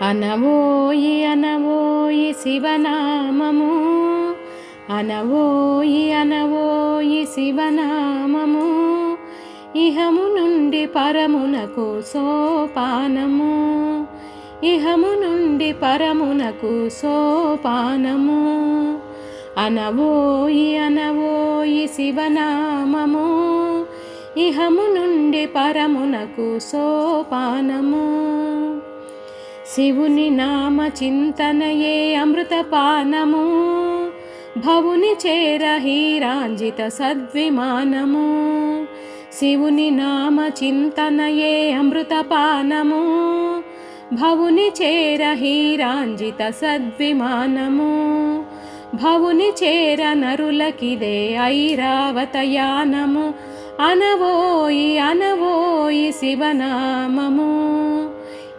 అనవోయి అనవోయి శివనామము, అనవోయి అనవోయి శివనామము, ఇహము నుండి పరమునకు సోపానము, ఇహము నుండి పరమునకు సోపానము. అనవోయి అనవోయి శివనామము, ఇహము నుండి పరమునకు సోపానము. శివుని నామ చింతనయే అమృతపానము, భవుని చేర హీరాంజిత సద్విమానము. శివుని నామ చింతనయే అమృతపానము, భవుని చేర హీరాంజిత సద్విమానము. భవుని చేర నరులకిదే ఐరావతయానము, అనవోయి అనవోయి శివనామము,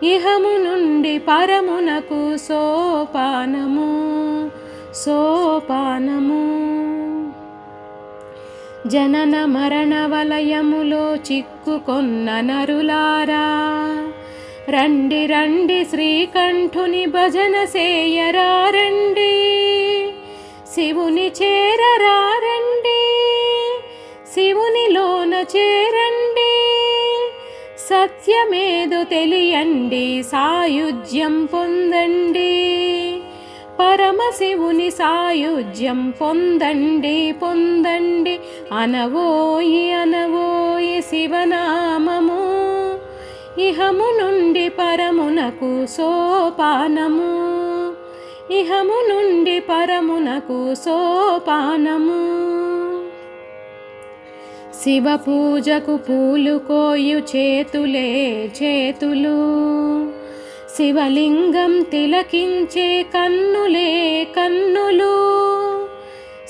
ఇహము నుండి పరమునకు సోపానము, సోపానము. జనన మరణ వలయములో చిక్కుకొన్న నరులారా, రండి రండి శ్రీకంఠుని భజన సేయరా రండి, శివుని చేరరా రండి, శివునిలోన చేరండి. సత్యమేదో తెలియండి, సాయుజ్యం పొందండి, పరమశివుని సాయుజ్యం పొందండి పొందండి. అనవోయి అనవోయి శివనామము, ఇహము నుండి పరమునకు సోపానము, ఇహము నుండి పరమునకు సోపానము. శివ పూజకు పూలు కోయు చేతులే చేతులు, శివలింగం తిలకించే కన్నులే కన్నులు,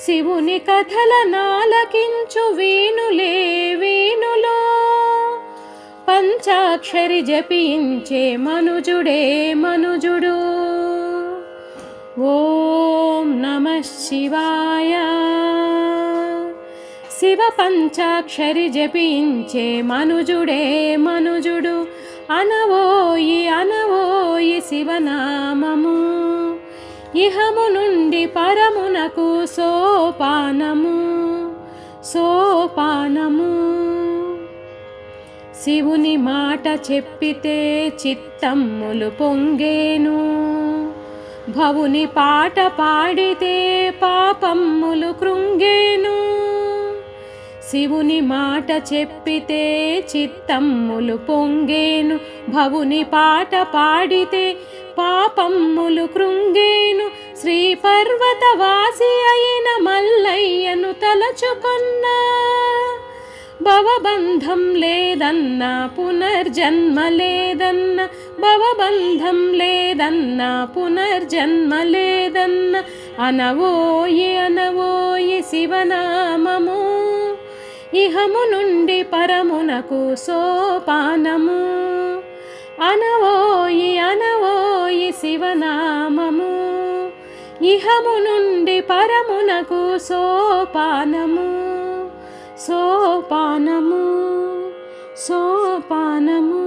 శివుని కథల నాలకించు వీణులే వీణులు, పంచాక్షరి జపించే మనుజుడే మనుజుడు. ఓం నమః శివాయ. శివ పంచాక్షరి జపించే మనుజుడే మనుజుడు, అనవోయి అనవోయి శివనామము, ఇహము నుండి పరమునకు సోపానము, సోపానము. శివుని మాట చెప్పితే చిత్తమ్ములు పొంగేను, భవుని పాట పాడితే పాపమ్ములు కృంగేను. శివుని మాట చెప్పితే చిత్తమ్ములు పొంగేను, భవుని పాట పాడితే పాపమ్ములు కృంగేను. శ్రీ పర్వతవాసి అయిన మల్లయ్యను తలచుకొన్నా, భవబంధం లేదన్నా పునర్జన్మ లేదన్న, భవబంధం లేదన్నా పునర్జన్మ లేదన్న. అనవోయి అనవోయి శివనామము, ఇహము నుండి పరమునకు సోపానము. అనవోయి అనవోయి శివనామము, ఇహము నుండి పరమునకు సోపానము, సోపానము, సోపానము.